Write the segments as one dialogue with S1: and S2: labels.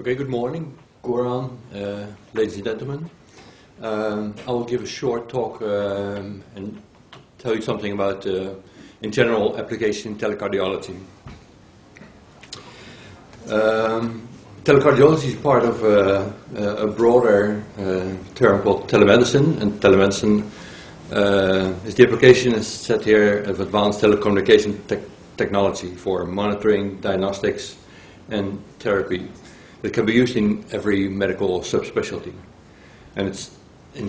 S1: Okay, good morning, Goran, ladies and gentlemen. I will give a short talk and tell you something about, in general, application in telecardiology. Telecardiology is part of a broader term called telemedicine, and telemedicine is the application, as said here, of advanced telecommunication technology for monitoring, diagnostics, and therapy. It can be used in every medical subspecialty, and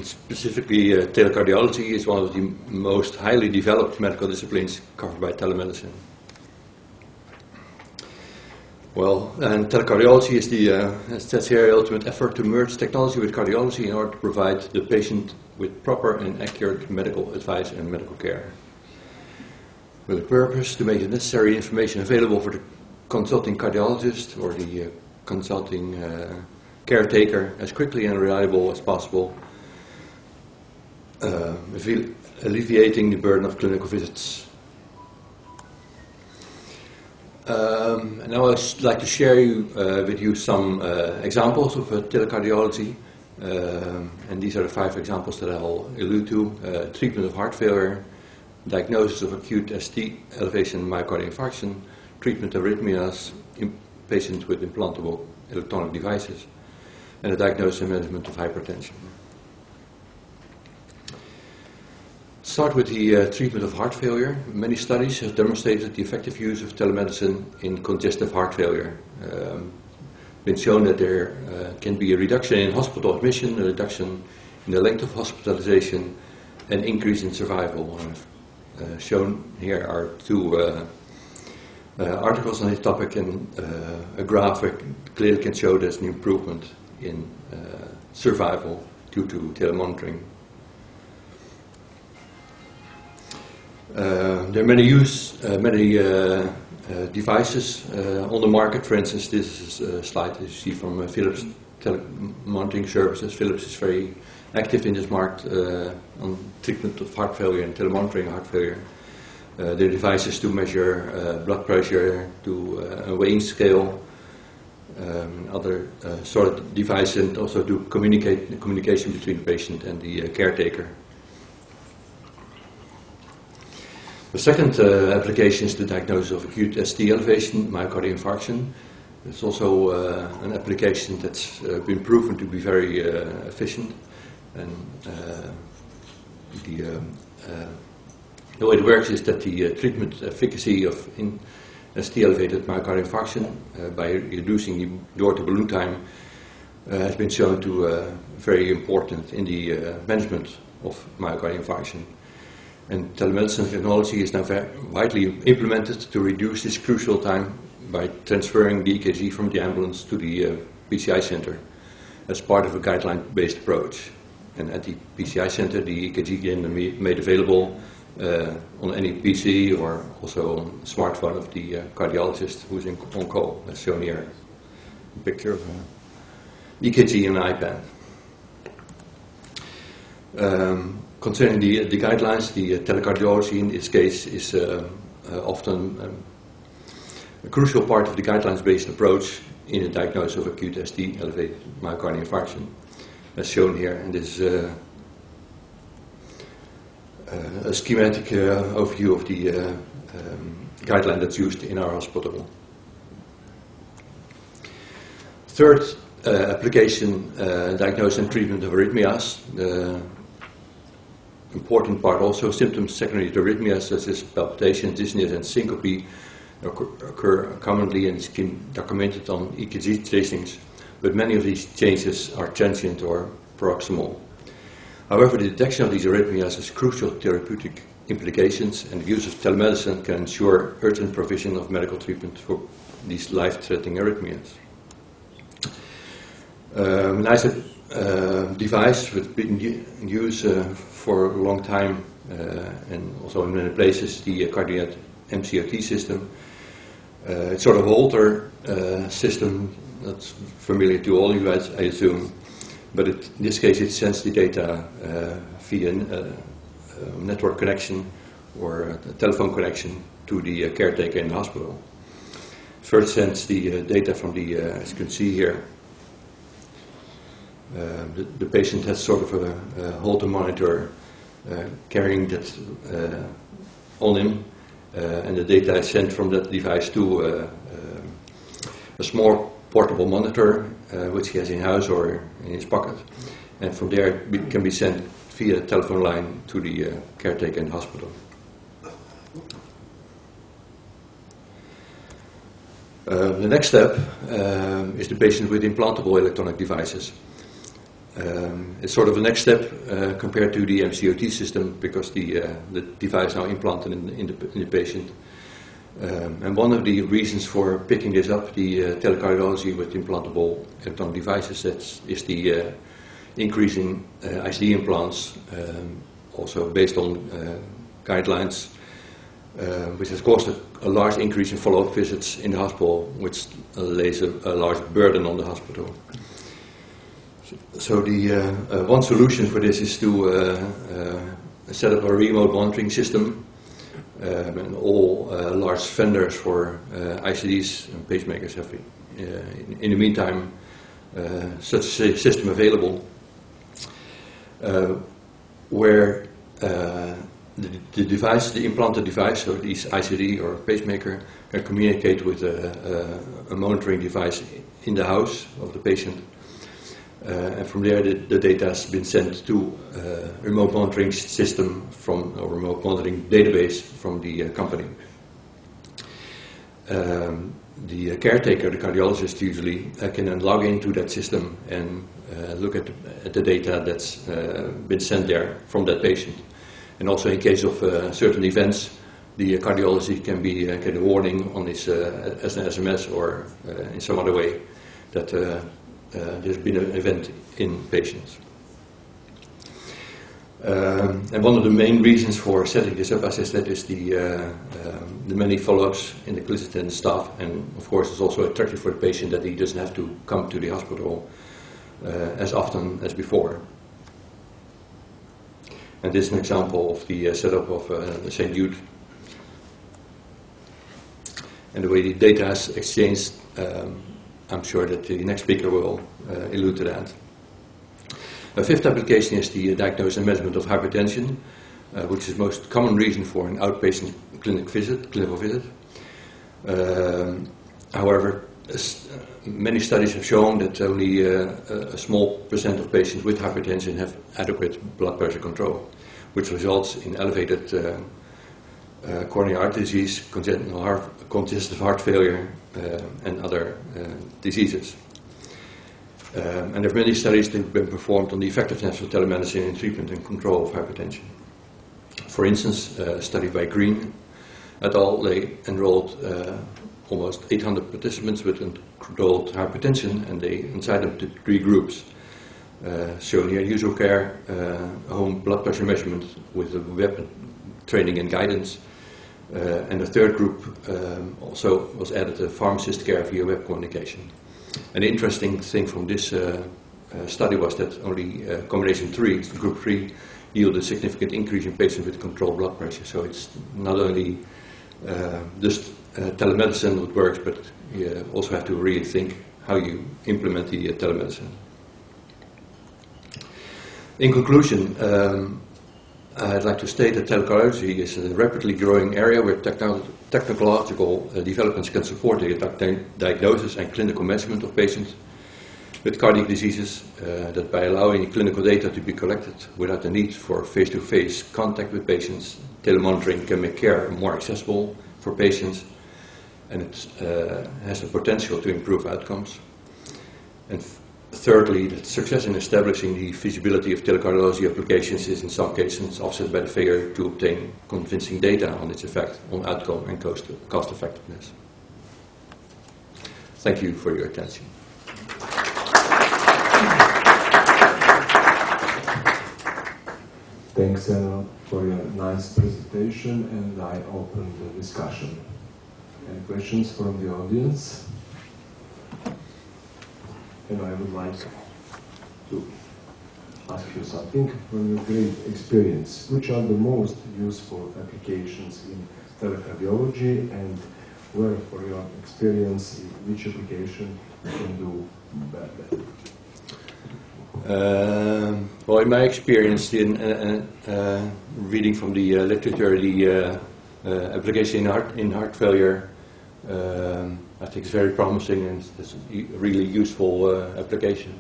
S1: specifically telecardiology is one of the most highly developed medical disciplines covered by telemedicine. Well, and telecardiology is the, as it says here, ultimate effort to merge technology with cardiology in order to provide the patient with proper and accurate medical advice and medical care. With the purpose to make the necessary information available for the consulting cardiologist or the consulting caretaker as quickly and reliable as possible, alleviating the burden of clinical visits. And I would like to share with you some examples of telecardiology, and these are the 5 examples that I'll allude to. Treatment of heart failure, diagnosis of acute ST elevation myocardial infarction, treatment of arrhythmias in patients with implantable electronic devices, and the diagnosis and management of hypertension. Start with the treatment of heart failure. Many studies have demonstrated the effective use of telemedicine in congestive heart failure. Been shown that there can be a reduction in hospital admission, a reduction in the length of hospitalization, and increase in survival. Shown here are 2 articles on this topic, and a graphic clearly can show there's an improvement in survival due to telemonitoring. There are many devices on the market. For instance, this is a slide you see from Philips telemonitoring services. Philips is very active in this market on treatment of heart failure and telemonitoring heart failure. Their devices to measure blood pressure, to a weighing scale, other sort of devices, and also to communication between the patient and the caretaker. The second application is the diagnosis of acute ST elevation myocardial infarction. It's also an application that's been proven to be very efficient, and the way it works is that the treatment efficacy of ST elevated myocardial infarction by reducing the door-to-balloon time has been shown to very important in the management of myocardial infarction. And telemedicine technology is now widely implemented to reduce this crucial time by transferring the EKG from the ambulance to the PCI center as part of a guideline-based approach. And at the PCI center, the EKG can be made available on any PC or also on the smartphone of the cardiologist who's on call, as shown here. A picture of EKG and an iPad. Concerning the guidelines, the telecardiology in this case is often a crucial part of the guidelines-based approach in the diagnosis of acute ST elevated myocardial infarction, as shown here. And this is a schematic overview of the guideline that's used in our hospital. Third application, diagnosis and treatment of arrhythmias. Important part also, symptoms secondary to arrhythmias such as palpitations, dizziness, and syncope occur commonly and is documented on EKG tracings, but many of these changes are transient or paroxysmal. However, the detection of these arrhythmias has crucial therapeutic implications, and the use of telemedicine can ensure urgent provision of medical treatment for these life-threatening arrhythmias. Nice device that's been in use for a long time and also in many places, the cardiac MCRT system. It's sort of an older system that's familiar to all you guys, I assume, but in this case it sends the data via network connection or a telephone connection to the caretaker in the hospital. First sends the data from the, as you can see here, The patient has sort of a Holter monitor carrying that on him, and the data is sent from that device to a small portable monitor which he has in house or in his pocket, and from there it can be sent via telephone line to the caretaker in the hospital. The next step is the patient with implantable electronic devices. It's sort of a next step compared to the MCOT system, because the device now implanted in the patient. And one of the reasons for picking this up, the telecardiology with implantable electronic devices, is the increasing ICD implants, also based on guidelines, which has caused a large increase in follow-up visits in the hospital, which lays a large burden on the hospital. So the one solution for this is to set up a remote monitoring system, and all large vendors for ICDs and pacemakers have, in the meantime, such a system available, where the device, the implanted device, so this ICD or pacemaker, can communicate with a monitoring device in the house of the patient. And from there, the data has been sent to a remote monitoring system from a remote monitoring database from the company. The caretaker, the cardiologist, usually can then log into that system and look at the data that's been sent there from that patient. And also, in case of certain events, the cardiologist can get a warning on his as an SMS or in some other way that there's been an event in patients. And one of the main reasons for setting this up, as I said, is the many follow-ups in the clinician and staff, and of course it's also attractive for the patient that he doesn't have to come to the hospital as often as before. And this is an example of the setup of the St. Jude. And the way the data is exchanged, I'm sure that the next speaker will allude to that. A fifth application is the diagnosis and measurement of hypertension, which is the most common reason for an outpatient clinical visit. However, many studies have shown that only a small percent of patients with hypertension have adequate blood pressure control, which results in elevated coronary artery disease, congestive heart failure, and other diseases. And there are many studies that have been performed on the effectiveness of telemedicine in treatment and control of hypertension. For instance, a study by Green et al. They enrolled almost 800 participants with controlled hypertension, and they assigned them to 3 groups, showing here usual care, home blood pressure measurement with web training and guidance, and the third group also was added a pharmacist care via web communication. And the interesting thing from this study was that only combination 3, group 3, yielded a significant increase in patients with controlled blood pressure. So it's not only just telemedicine that works, but you also have to really think how you implement the telemedicine. In conclusion, I'd like to state that telecardiology is a rapidly growing area where technological developments can support the diagnosis and clinical measurement of patients with cardiac diseases, that by allowing clinical data to be collected without the need for face-to-face contact with patients, telemonitoring can make care more accessible for patients, and it has the potential to improve outcomes. And thirdly, that success in establishing the feasibility of telecardiology applications is in some cases offset by the failure to obtain convincing data on its effect on outcome and cost effectiveness. Thank you for your attention.
S2: Thanks, Enno, for your nice presentation, and I open the discussion. Any questions from the audience? And I would like to ask you something. From your great experience, which are the most useful applications in telecardiology, and where, for your experience, which application you can do better?
S1: Well, in my experience in reading from the literature, the application in heart failure, I think it's very promising and it's a really useful application.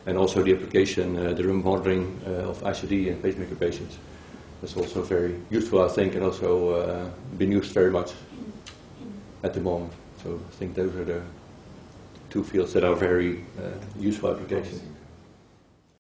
S1: And also the application, the remodeling of ICD and pacemaker patients. That's also very useful, I think, and also been used very much at the moment. So I think those are the two fields that are very useful applications.